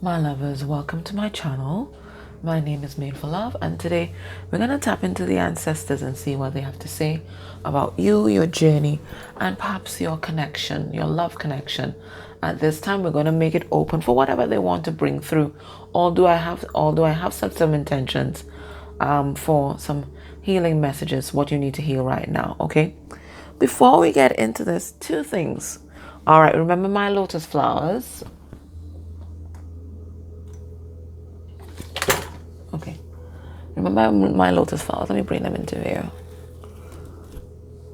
My lovers, welcome to my channel. My name is Made for Love, and today we're going to tap into the ancestors and see what they have to say about you, your journey, and perhaps your connection, your love connection. At this time, we're going to make it open for whatever they want to bring through. Although I have set some intentions for some healing messages, what you need to heal right now, okay? Before we get into this, two things. All right, remember my lotus flowers? Okay. Remember my lotus flowers? Let me bring them into view.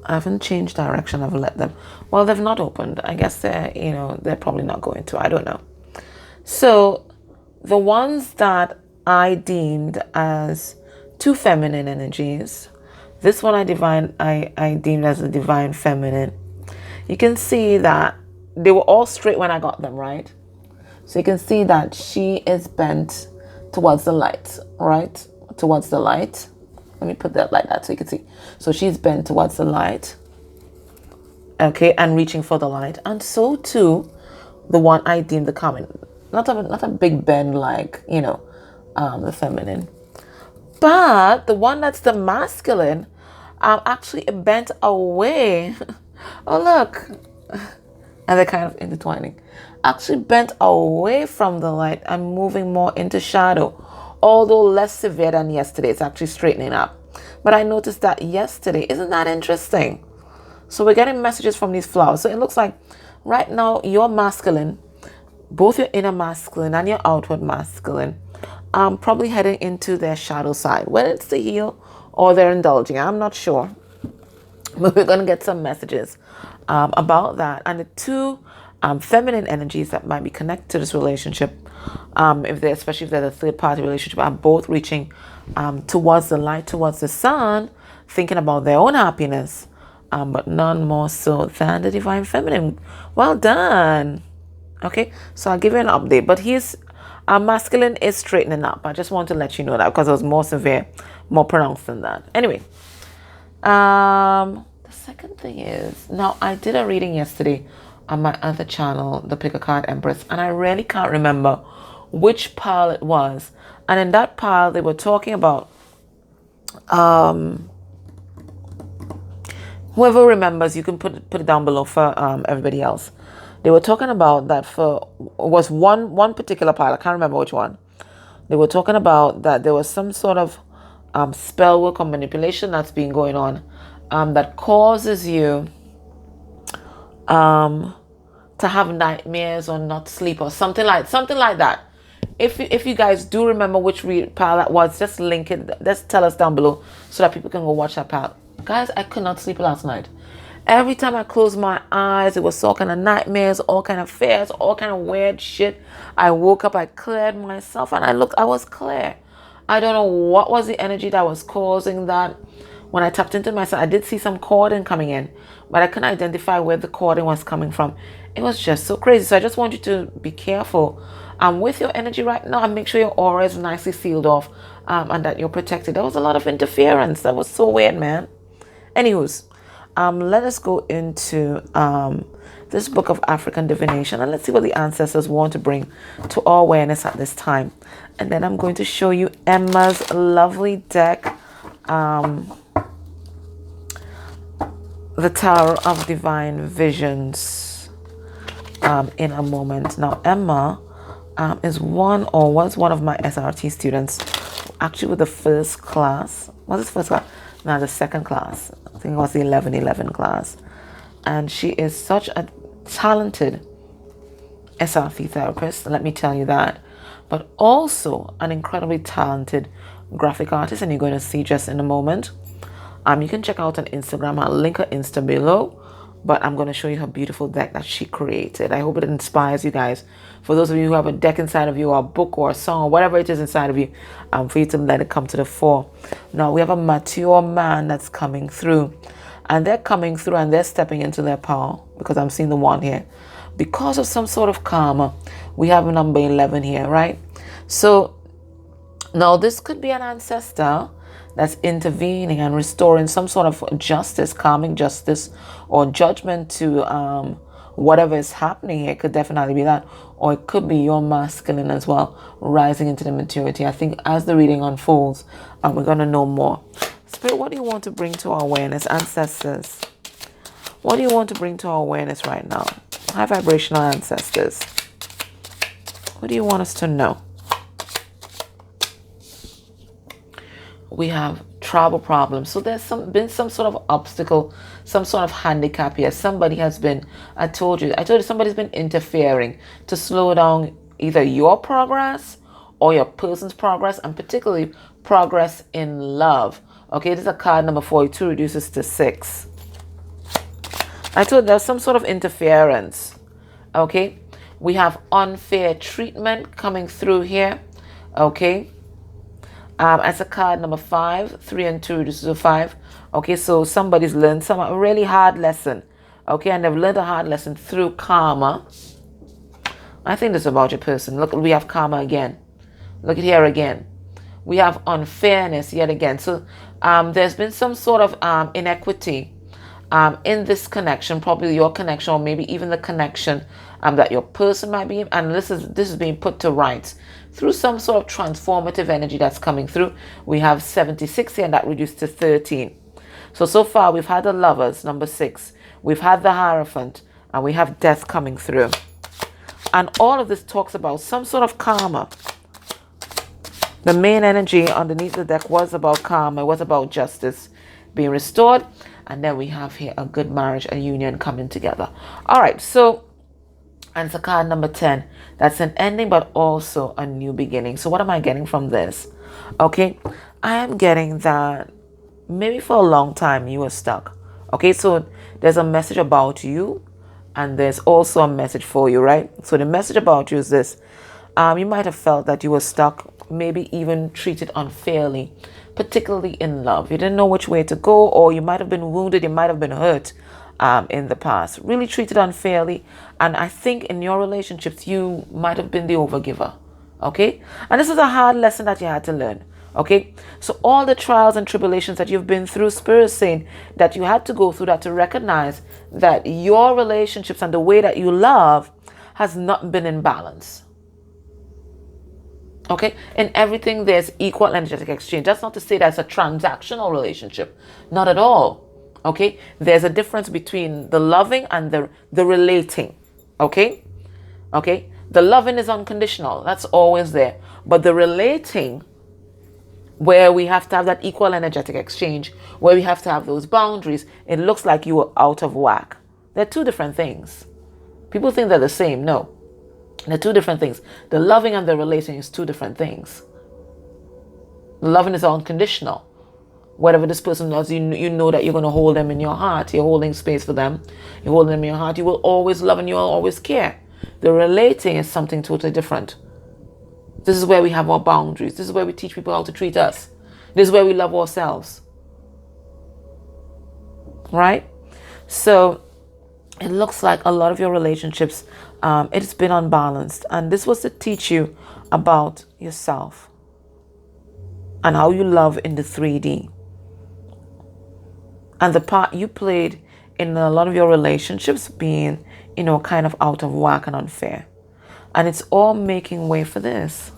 I haven't changed direction. I've let them. Well, they've not opened. I guess they're probably not going to. I don't know. So the ones that I deemed as two feminine energies, this one I deemed as a divine feminine. You can see that they were all straight when I got them, right? So you can see that she is bent towards the light, right? Towards the light. Let me put that like that so you can see. So she's bent towards the light. Okay, and reaching for the light. And so too, the one I deem the common. Not a big bend like, the feminine. But the one that's the masculine, actually bent away. Oh, look. And they're kind of intertwining. Actually bent away from the light and moving more into shadow. Although less severe than yesterday, it's actually straightening up. But I noticed that yesterday. Isn't that interesting? So we're getting messages from these flowers. So it looks like right now your masculine, both your inner masculine and your outward masculine, probably heading into their shadow side. Whether it's to heal or they're indulging, I'm not sure. But we're going to get some messages about that. And the two feminine energies that might be connected to this relationship, especially if they're a third party relationship, are both reaching towards the light, towards the sun, thinking about their own happiness, but none more so than the divine feminine. Well done. Okay, so I'll give you an update. But masculine is straightening up. I just want to let you know that because it was more severe, more pronounced than that. Anyway. The second thing is, now I did a reading yesterday on my other channel, the Pick a Card Empress, and I really can't remember which pile it was. And in that pile, they were talking about, whoever remembers, you can put it down below for everybody else. They were talking about that was one particular pile. I can't remember which one. They were talking about that there was some sort of spell work or manipulation that's been going on that causes you to have nightmares or not sleep or something like that. If you guys do remember which pile that was, just link it. Just tell us down below so that people can go watch that pile. Guys, I could not sleep last night. Every time I closed my eyes, it was all kind of nightmares, all kind of fears, all kind of weird shit. I woke up, I cleared myself, and I was clear. I don't know what was the energy that was causing that. When I tapped into myself, I did see some cording coming in, but I couldn't identify where the cording was coming from. It was just so crazy. So I just want you to be careful with your energy right now and make sure your aura is nicely sealed off and that you're protected. There was a lot of interference. That was so weird, man. Anywho's, let us go into this book of African divination and let's see what the ancestors want to bring to our awareness at this time. And then I'm going to show you Emma's lovely deck, the Tower of Divine Visions, in a moment. Now, Emma was one of my SRT students, actually with the first class. Was it first class? No, the second class. I think it was the 11-11 class. And she is such a talented SRT therapist, let me tell you that. But also an incredibly talented graphic artist, and you're going to see just in a moment. You can check out on Instagram. I'll link her Insta below. But I'm going to show you her beautiful deck that she created. I hope it inspires you guys. For those of you who have a deck inside of you, or a book or a song or whatever it is inside of you, for you to let it come to the fore. Now, we have a mature man that's coming through. And they're coming through and they're stepping into their power. Because I'm seeing the one here. Because of some sort of karma, we have number 11 here, right? So, now this could be an ancestor that's intervening and restoring some sort of justice, karmic justice, or judgment to whatever is happening here could definitely be that. Or it could be your masculine as well, rising into the maturity. I think as the reading unfolds, we're going to know more. Spirit, what do you want to bring to our awareness? Ancestors, what do you want to bring to our awareness right now? High vibrational ancestors, what do you want us to know? We have travel problems. So there's been some sort of obstacle, some sort of handicap here. Somebody has been, I told you somebody's been interfering to slow down either your progress or your person's progress, and particularly progress in love. Okay, this is a card number 42, reduces to 6. I told you there's some sort of interference. Okay, we have unfair treatment coming through here. Okay, as a card number 5, 3 and 2 reduces to 5. Okay, so somebody's learned a really hard lesson. Okay, and they've learned a hard lesson through karma. I think this is about your person. Look, we have karma again. Look at here again. We have unfairness yet again. So there's been some sort of inequity in this connection, probably your connection, or maybe even the connection that your person might be in. And this is being put to rights through some sort of transformative energy that's coming through. We have 76 here, and that reduced to 13. So far we've had the Lovers, number 6. We've had the Hierophant, and we have Death coming through. And all of this talks about some sort of karma. The main energy underneath the deck was about karma. It was about justice being restored. And then we have here a good marriage, a union coming together. All right, so answer card number 10. That's an ending, but also a new beginning. So what am I getting from this? Okay, I am getting that maybe for a long time you were stuck. Okay, so there's a message about you, and there's also a message for you, right? So the message about you is this. You might have felt that you were stuck, maybe even treated unfairly, particularly in love. You didn't know which way to go, or you might have been wounded, you might have been hurt in the past, really treated unfairly. And I think in your relationships, you might have been the overgiver. Okay? And this is a hard lesson that you had to learn. Okay? So all the trials and tribulations that you've been through, Spirit is saying that you had to go through that to recognize that your relationships and the way that you love has not been in balance. Okay, in everything there's equal energetic exchange. That's not to say that's a transactional relationship. Not at all. Okay, there's a difference between the loving and the relating. Okay, the loving is unconditional. That's always there. But the relating, where we have to have that equal energetic exchange, where we have to have those boundaries, it looks like you were out of whack. They're two different things. People think they're the same. No. They're two different things. The loving and the relating is two different things. The loving is unconditional. Whatever this person does, you know that you're going to hold them in your heart. You're holding space for them. You're holding them in your heart. You will always love and you will always care. The relating is something totally different. This is where we have our boundaries. This is where we teach people how to treat us. This is where we love ourselves. Right? So it looks like a lot of your relationships, it's been unbalanced. And this was to teach you about yourself and how you love in the 3D. And the part you played in a lot of your relationships being, kind of out of whack and unfair. And it's all making way for this.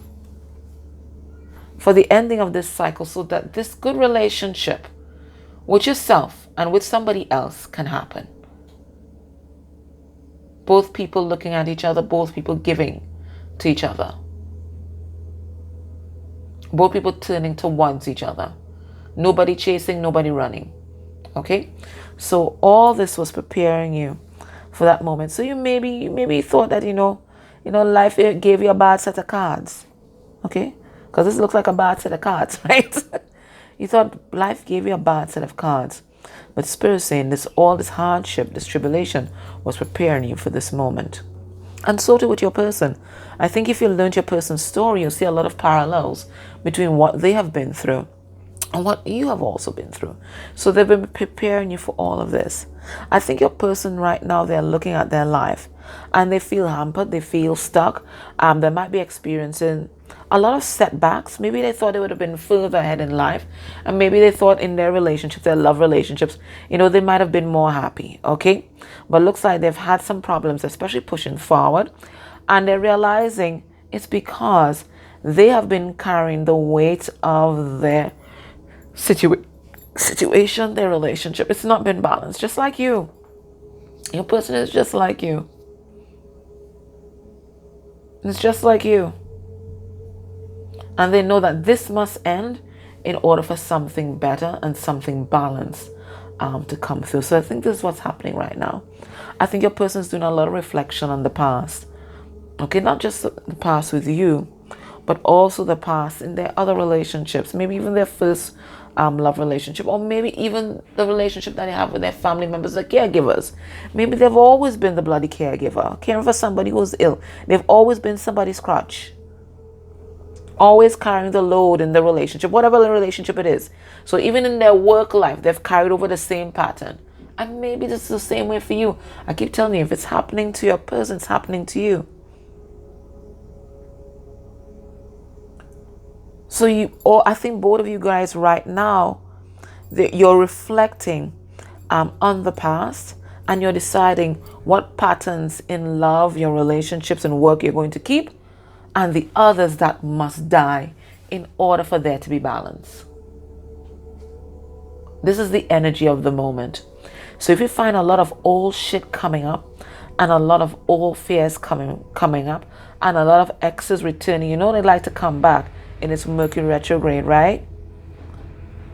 For the ending of this cycle, so that this good relationship with yourself and with somebody else can happen. Both people looking at each other, both people giving to each other. Both people turning towards each other. Nobody chasing, nobody running. Okay? So all this was preparing you for that moment. So you maybe thought that, life gave you a bad set of cards. Okay? Because this looks like a bad set of cards, right? You thought life gave you a bad set of cards. But Spirit is saying all this hardship, this tribulation was preparing you for this moment. And so too with your person. I think if you learned your person's story, you'll see a lot of parallels between what they have been through and what you have also been through. So they've been preparing you for all of this. I think your person right now, they're looking at their life and they feel hampered, they feel stuck. They might be experiencing a lot of setbacks. Maybe they thought they would have been further ahead in life, and maybe they thought in their relationships, their love relationships, they might have been more happy, okay? But looks like they've had some problems, especially pushing forward, and they're realizing it's because they have been carrying the weight of their situation, their relationship. It's not been balanced, just like you. Your person is just like you. It's just like you. And they know that this must end in order for something better and something balanced to come through. So I think this is what's happening right now. I think your person is doing a lot of reflection on the past. Okay, not just the past with you, but also the past in their other relationships. Maybe even their first love relationship, or maybe even the relationship that they have with their family members, the caregivers. Maybe they've always been the bloody caregiver, caring for somebody who's ill. They've always been somebody's crutch, always carrying the load in the relationship, whatever the relationship it is. So even in their work life, they've carried over the same pattern. And maybe this is the same way for you. I keep telling you, if it's happening to your person, it's happening to you. So I think both of you guys right now, you're reflecting on the past, and you're deciding what patterns in love, your relationships and work you're going to keep, and the others that must die in order for there to be balance. This is the energy of the moment. So if you find a lot of old shit coming up, and a lot of old fears coming up, and a lot of exes returning, they like to come back in its Mercury retrograde, right?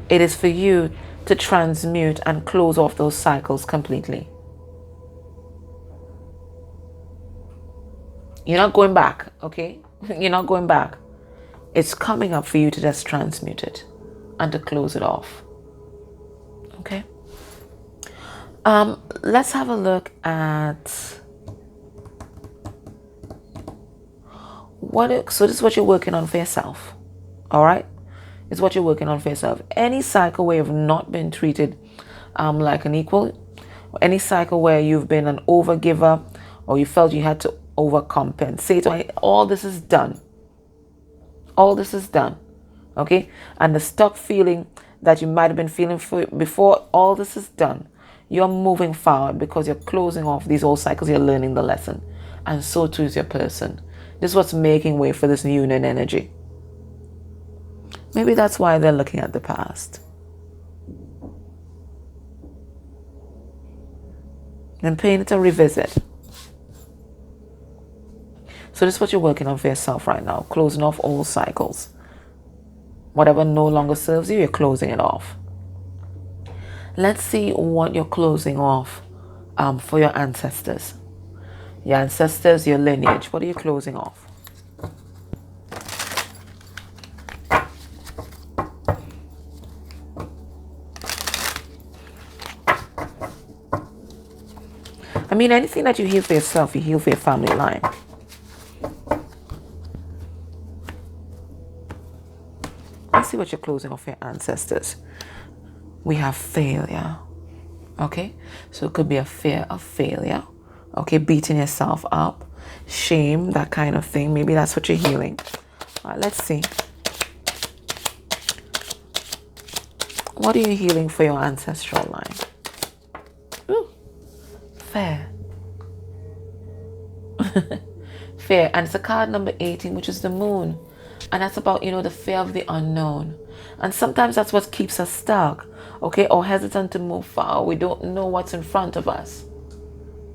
It is for you to transmute and close off those cycles completely. You're not going back, okay? You're not going back. It's coming up for you to just transmute it and to close it off. Okay? Let's have a look at so this is what you're working on for yourself. All right? It's what you're working on for yourself. Any cycle where you've not been treated like an equal, any cycle where you've been an overgiver, or you felt you had to overcompensate, all this is done. All this is done. Okay? And the stuck feeling that you might have been feeling before, all this is done. You're moving forward because you're closing off these old cycles. You're learning the lesson. And so too is your person. This is what's making way for this union energy. Maybe that's why they're looking at the past. And paying it a revisit. So this is what you're working on for yourself right now. Closing off old cycles. Whatever no longer serves you, you're closing it off. Let's see what you're closing off for your ancestors. Your ancestors, your lineage. What are you closing off? I mean, anything that you heal for yourself, you heal for your family line. Let's see what you're closing off for your ancestors. We have failure. Okay? So it could be a fear of failure. Okay, beating yourself up, shame, that kind of thing. Maybe that's what you're healing. All right, let's see. What are you healing for your ancestral line? Ooh, fair. Fear. And it's a card number 18, which is the moon. And that's about, the fear of the unknown. And sometimes that's what keeps us stuck, okay, or hesitant to move forward. We don't know what's in front of us.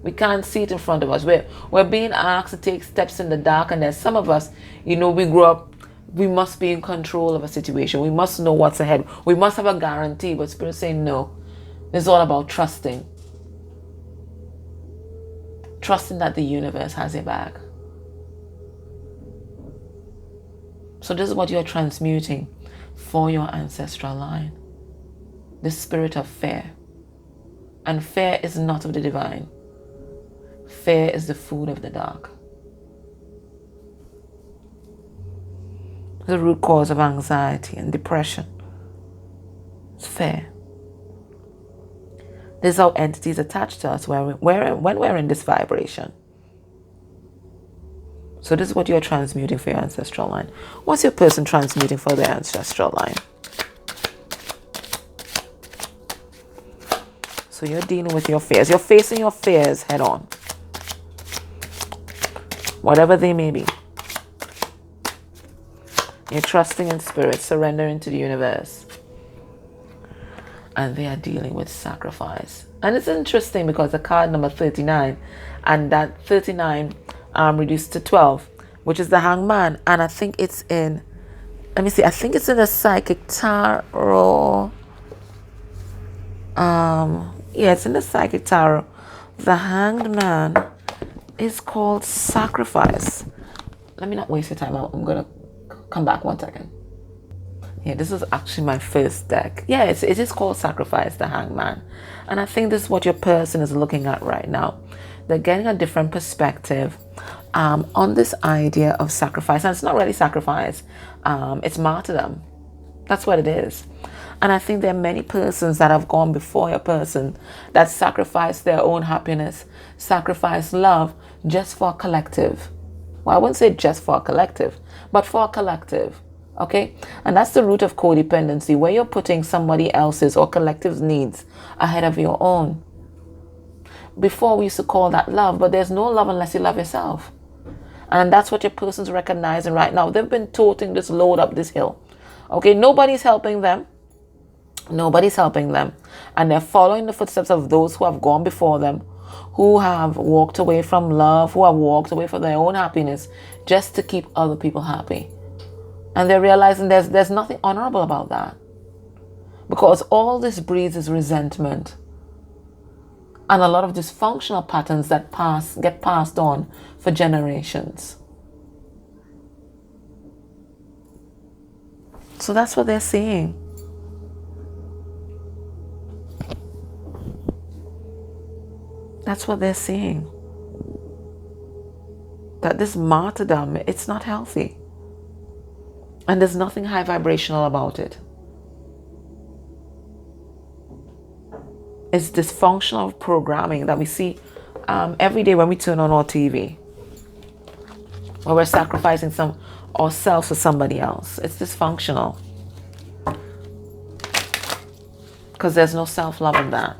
We can't see it in front of us. We're being asked to take steps in the dark, and there's some of us, we grew up, we must be in control of a situation. We must know what's ahead. We must have a guarantee, but Spirit saying no. It's all about trusting. Trusting that the universe has your back. So this is what you're transmuting for your ancestral line. The spirit of fear. And fear is not of the divine. Fear is the food of the dark. The root cause of anxiety and depression. It's fear. This is how entities attach to us when we're in this vibration. So this is what you're transmuting for your ancestral line. What's your person transmuting for their ancestral line? So you're dealing with your fears. You're facing your fears head on. Whatever they may be. You're trusting in spirit, surrendering to the universe. And they are dealing with sacrifice. And it's interesting because the card number 39, and that 39 reduced to 12, which is the Hangman. And I think it's in, let me see, I think it's in the Psychic Tarot. Yeah, it's in the Psychic Tarot. The Hanged Man is called Sacrifice. Let me not waste your time. I'm going to come back 1 second. Yeah, this is actually my first deck. Yeah, it is called Sacrifice, the Hangman. And I think this is what your person is looking at right now. They're getting a different perspective on this idea of sacrifice. And it's not really sacrifice. It's martyrdom. That's what it is. And I think there are many persons that have gone before your person that sacrifice their own happiness, sacrifice love just for a collective. Well, I wouldn't say just for a collective, but for a collective. Okay? And that's the root of codependency, where you're putting somebody else's or collective's needs ahead of your own. Before we used to call that love, but there's no love unless you love yourself. And that's what your person's recognizing right now. They've been toting this load up this hill. Okay? Nobody's helping them. Nobody's helping them. And they're following the footsteps of those who have gone before them, who have walked away from love, who have walked away from their own happiness just to keep other people happy. And they're realizing there's nothing honorable about that. Because all this breeds is resentment. And a lot of dysfunctional patterns that get passed on for generations. So that's what they're seeing. That's what they're seeing. That this martyrdom, it's not healthy. And there's nothing high vibrational about it. It's dysfunctional programming that we see every day when we turn on our TV. Where we're sacrificing ourselves for somebody else. It's dysfunctional. Because there's no self-love in that.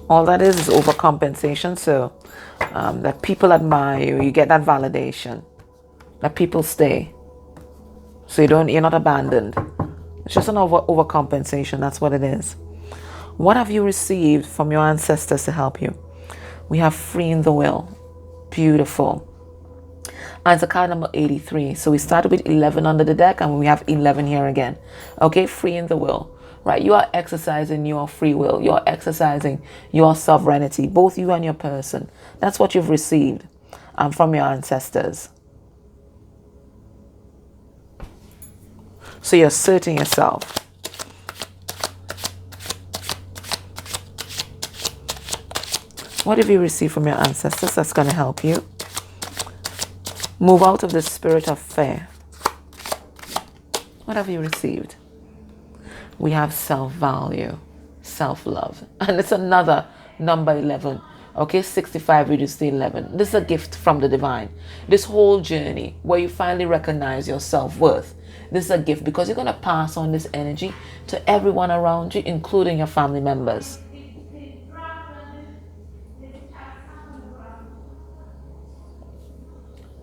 All that is overcompensation. So that people admire you, you get that validation. That people stay. So you're not abandoned. It's just an overcompensation. That's what it is. What have you received from your ancestors to help you? We have freeing the will. Beautiful. And it's a card number 83. So we started with 11 under the deck and we have 11 here again. Okay, freeing the will. Right, you are exercising your free will. You're exercising your sovereignty, both you and your person. That's what you've received from your ancestors. So you're asserting yourself. What have you received from your ancestors that's going to help you move out of the spirit of fear? What have you received? We have self-value, self-love. And it's another number 11. Okay, 65 reduced to 11. This is a gift from the divine. This whole journey where you finally recognize your self-worth. This is a gift because you're going to pass on this energy to everyone around you, including your family members.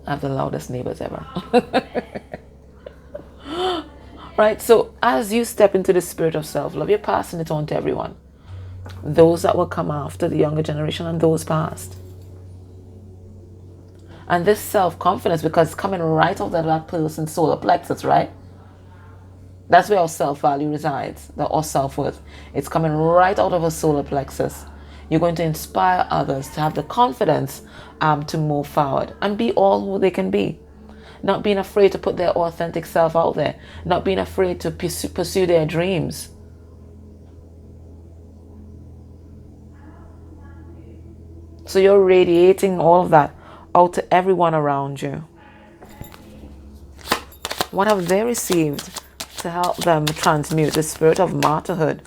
I have the loudest neighbors ever. Right, so as you step into the spirit of self-love, you're passing it on to everyone. Those that will come after, the younger generation, and those past. And this self-confidence, because it's coming right out of that person's solar plexus, right? That's where our self-value resides, our self-worth. It's coming right out of a solar plexus. You're going to inspire others to have the confidence to move forward and be all who they can be. Not being afraid to put their authentic self out there. Not being afraid to pursue their dreams. So you're radiating all of that out to everyone around you. What have they received to help them transmute the spirit of martyrhood?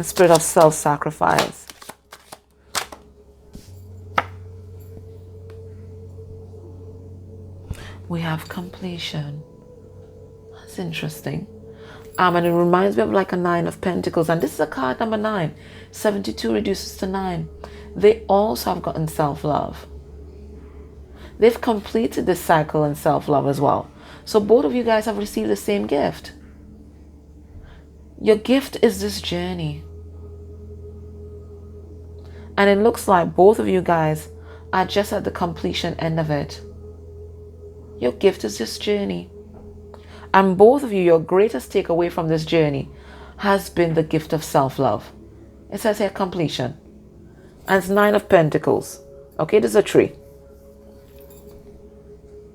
A spirit of self-sacrifice. We have completion. That's interesting. And it reminds me of like a 9 of Pentacles. And this is a card number 9. 72 reduces to 9. They also have gotten self-love. They've completed this cycle in self-love as well. So both of you guys have received the same gift. Your gift is this journey. And it looks like both of you guys are just at the completion end of it. Your gift is this journey. And both of you, your greatest takeaway from this journey has been the gift of self-love. It says here completion. And it's 9 of Pentacles. Okay, this is a tree.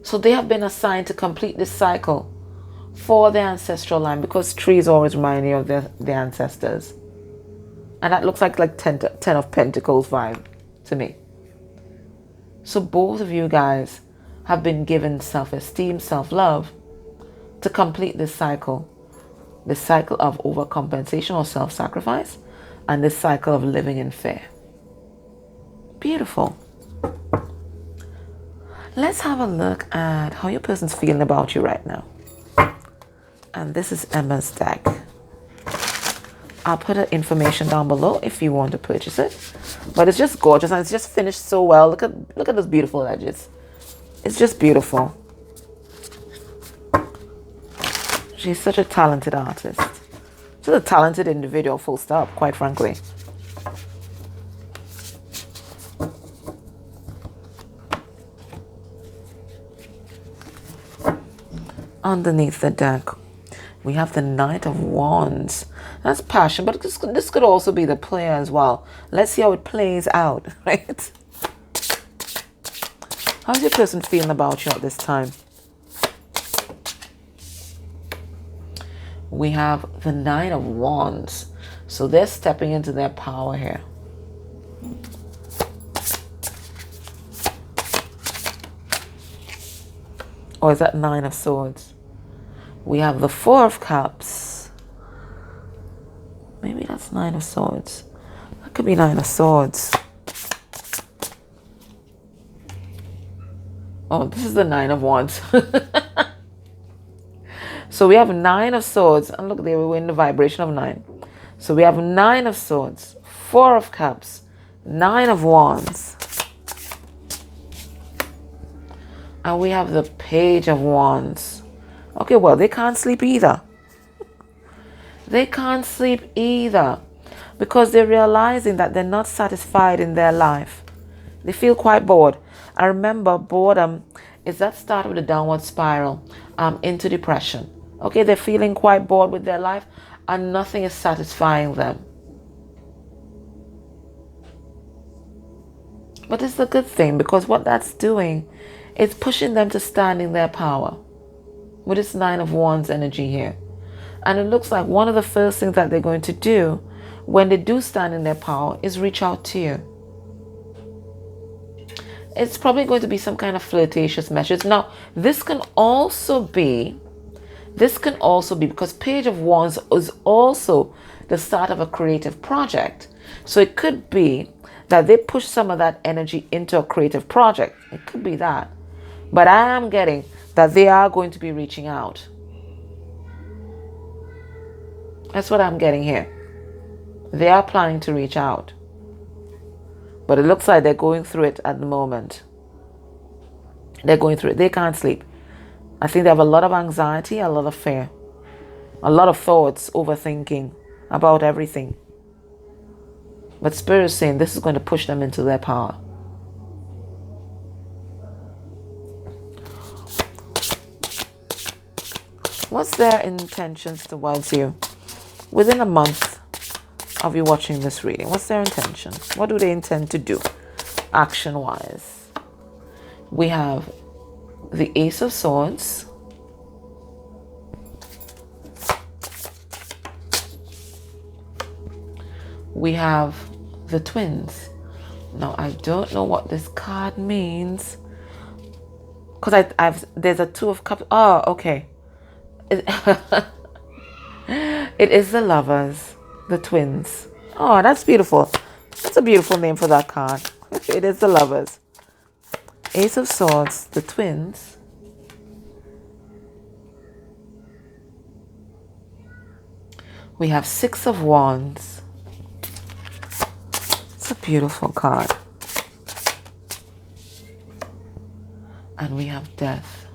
So they have been assigned to complete this cycle for their ancestral line, because trees always remind you of their ancestors. And that looks like 10 of Pentacles vibe to me. So both of you guys have been given self-esteem, self-love to complete this cycle. This cycle of overcompensation or self-sacrifice, and this cycle of living in fear. Beautiful. Let's have a look at how your person's feeling about you right now. And this is Emma's deck. I'll put her information down below if you want to purchase it. But it's just gorgeous, and it's just finished so well. Look at those beautiful edges. It's just beautiful. She's such a talented artist. She's a talented individual, full stop, quite frankly. Underneath the deck, we have the Knight of Wands. That's passion, but this could also be the player as well. Let's see how it plays out, right? How's your person feeling about you at this time? We have the Knight of Wands. So they're stepping into their power here. Or is that 9 of Swords? We have the 4 of Cups. Maybe that's 9 of Swords. That could be 9 of Swords. Oh, this is the 9 of Wands. So we have 9 of Swords. And look, they were in the vibration of 9. So we have 9 of Swords, 4 of Cups, 9 of Wands. And we have the Page of Wands. Okay, well, they can't sleep either. They can't sleep either, because they're realizing that they're not satisfied in their life. They feel quite bored. I remember boredom is that start of the downward spiral into depression. Okay, they're feeling quite bored with their life and nothing is satisfying them. But it's a good thing, because what that's doing is pushing them to stand in their power. With this 9 of Wands energy here. And it looks like one of the first things that they're going to do when they do stand in their power is reach out to you. It's probably going to be some kind of flirtatious message. Now, this can also be because Page of Wands is also the start of a creative project. So it could be that they push some of that energy into a creative project. It could be that. But I am getting that they are going to be reaching out. That's what I'm getting here. They are planning to reach out. But it looks like they're going through it at the moment. They're going through it. They can't sleep. I think they have a lot of anxiety, a lot of fear, a lot of thoughts, overthinking about everything. But Spirit is saying this is going to push them into their power. What's their intentions towards you within a month of you watching this reading? What's their intention? What do they intend to do action-wise? We have the Ace of Swords. We have the Twins. Now, I don't know what this card means, because there's a 2 of Cups. Oh, okay. It is the Lovers, the Twins. Oh, that's beautiful. That's a beautiful name for that card. It is the Lovers. Ace of Swords, the twins. We have Six of Wands. It's a beautiful card. And we have Death.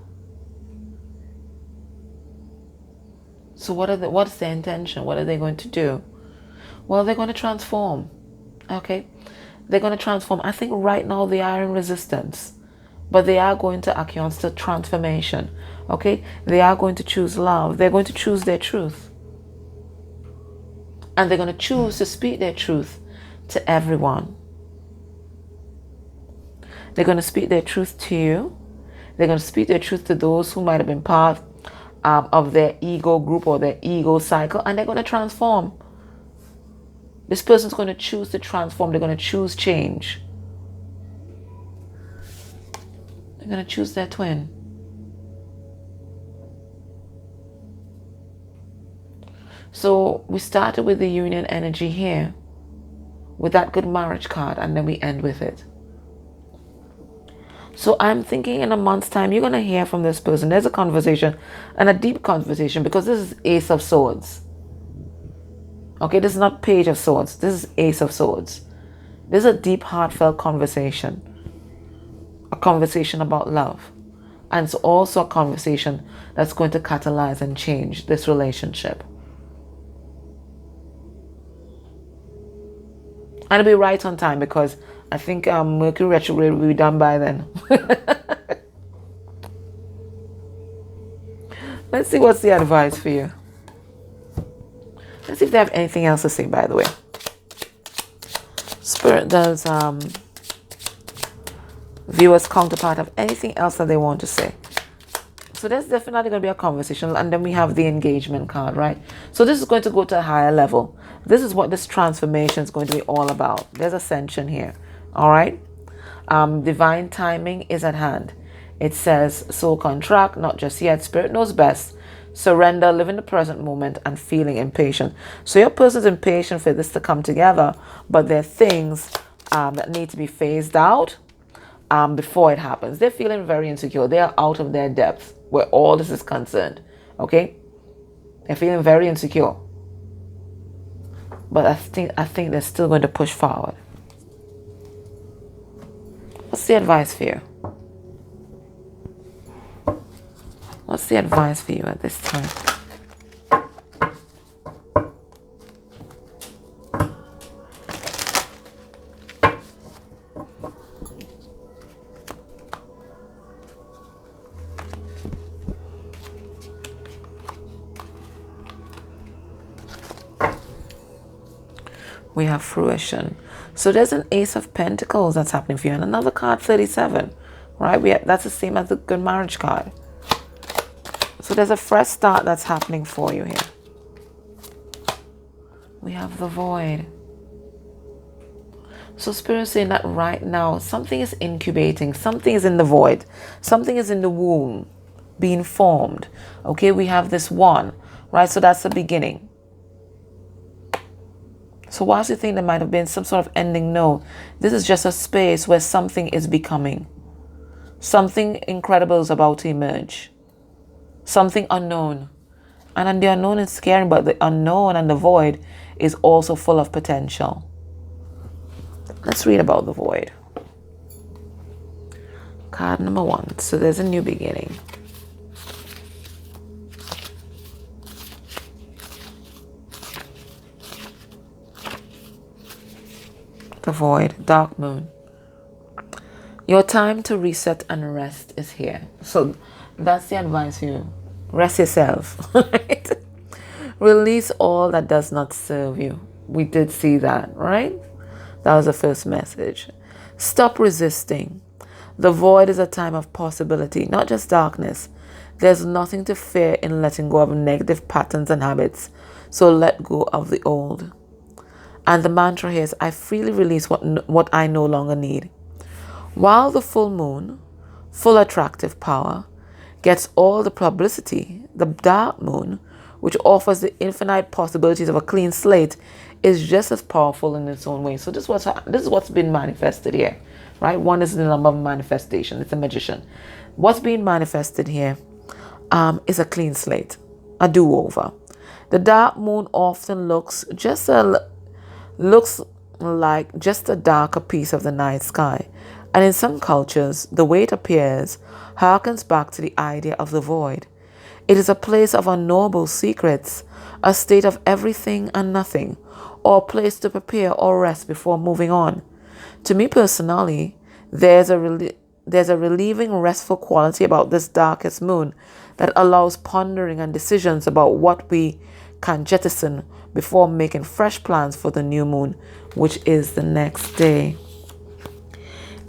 So what's their intention? What are they going to do? Well, they're going to transform. Okay? They're going to transform. I think right now they are in resistance. But they are going to account to transformation. Okay? They are going to choose love. They're going to choose their truth. And they're going to choose to speak their truth to everyone. They're going to speak their truth to you. They're going to speak their truth to those who might have been part of their ego group or their ego cycle. And they're going to transform. This person's going to choose to transform. They're going to choose change. They're going to choose their twin. So we started with the union energy here, with that good marriage card, and then we end with it. So I'm thinking in a month's time, you're going to hear from this person. There's a conversation, and a deep conversation, because this is Ace of Swords. Okay, this is not Page of Swords. This is Ace of Swords. This is a deep, heartfelt conversation. A conversation about love. And it's also a conversation that's going to catalyze and change this relationship. And it'll be right on time, because I think Mercury retrograde will be done by then. Let's see what's the advice for you. Let's see if they have anything else to say, by the way. Spirit does viewers counterpart have anything else that they want to say. So there's definitely going to be a conversation. And then we have the engagement card, right? So this is going to go to a higher level. This is what this transformation is going to be all about. There's ascension here. All right. Divine timing is at hand. It says soul contract, not just yet. Spirit knows best. Surrender, live in the present moment, and feeling impatient. So your person's impatient for this to come together, but there are things that need to be phased out before it happens. They're feeling very insecure. They are out of their depth where all this is concerned. Okay? They're feeling very insecure. But I think they're still going to push forward. What's the advice for you? What's the advice for you at this time? We have fruition. So there's an Ace of Pentacles that's happening for you, and another card, 37, right? That's the same as the good marriage card. So there's a fresh start that's happening for you here. We have the void. So Spirit is saying that right now, something is incubating. Something is in the void. Something is in the womb being formed. Okay, we have this one, right? So that's the beginning. So whilst you think there might have been some sort of ending, no. This is just a space where something is becoming. Something incredible is about to emerge. Something unknown. And then the unknown is scary, but the unknown and the void is also full of potential. Let's read about the void. Card number 1. So there's a new beginning. The void, dark moon. Your time to reset and rest is here. So that's the advice for you. Rest yourself. Right? Release all that does not serve you. We did see that, right? That was the first message. Stop resisting. The void is a time of possibility, not just darkness. There's nothing to fear in letting go of negative patterns and habits. So let go of the old. And the mantra here is, I freely release what I no longer need. While the full moon, full attractive power, gets all the publicity, the dark moon, which offers the infinite possibilities of a clean slate, is just as powerful in its own way. So this is what's been manifested here, right? One is the number of manifestation. It's a magician. What's being manifested here is a clean slate, a do-over. The dark moon often looks like just a darker piece of the night sky. And in some cultures, the way it appears harkens back to the idea of the void. It is a place of unknowable secrets, a state of everything and nothing, or a place to prepare or rest before moving on. To me personally, there's a relieving, restful quality about this darkest moon that allows pondering and decisions about what we can jettison before making fresh plans for the new moon, which is the next day.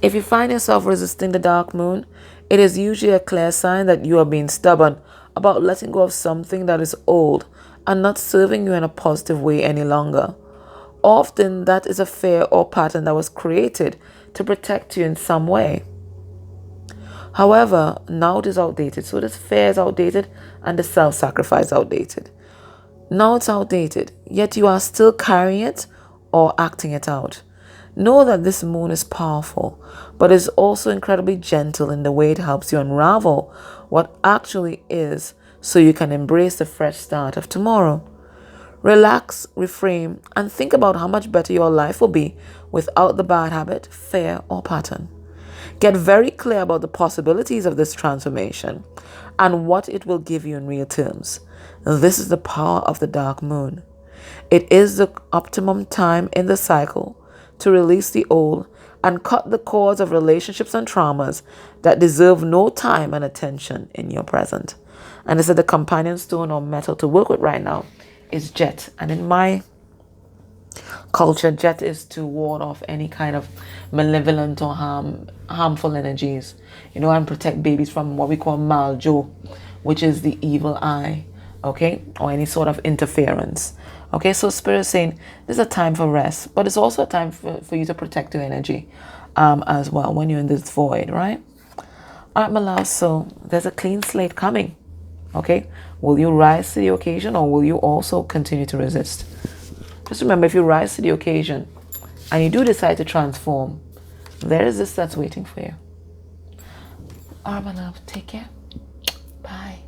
If you find yourself resisting the dark moon, it is usually a clear sign that you are being stubborn about letting go of something that is old and not serving you in a positive way any longer. Often that is a fear or pattern that was created to protect you in some way. However, now it is outdated. So this fear is outdated and the self-sacrifice is outdated. Now it's outdated, yet you are still carrying it or acting it out. Know that this moon is powerful, but is also incredibly gentle in the way it helps you unravel what actually is so you can embrace the fresh start of tomorrow. Relax, reframe, and think about how much better your life will be without the bad habit, fear, or pattern. Get very clear about the possibilities of this transformation and what it will give you in real terms. This is the power of the dark moon. It is the optimum time in the cycle to release the old and cut the cords of relationships and traumas that deserve no time and attention in your present. And this is the companion stone or metal to work with right now is jet. And in my culture, jet is to ward off any kind of malevolent or harmful energies, and protect babies from what we call maljo, which is the evil eye, okay, or any sort of interference. Okay, so Spirit is saying this is a time for rest, but it's also a time for you to protect your energy as well when you're in this void, right? All right, my love, so there's a clean slate coming, okay? Will you rise to the occasion or will you also continue to resist? Just remember, if you rise to the occasion and you do decide to transform, there is this that's waiting for you. All right, my love, take care. Bye.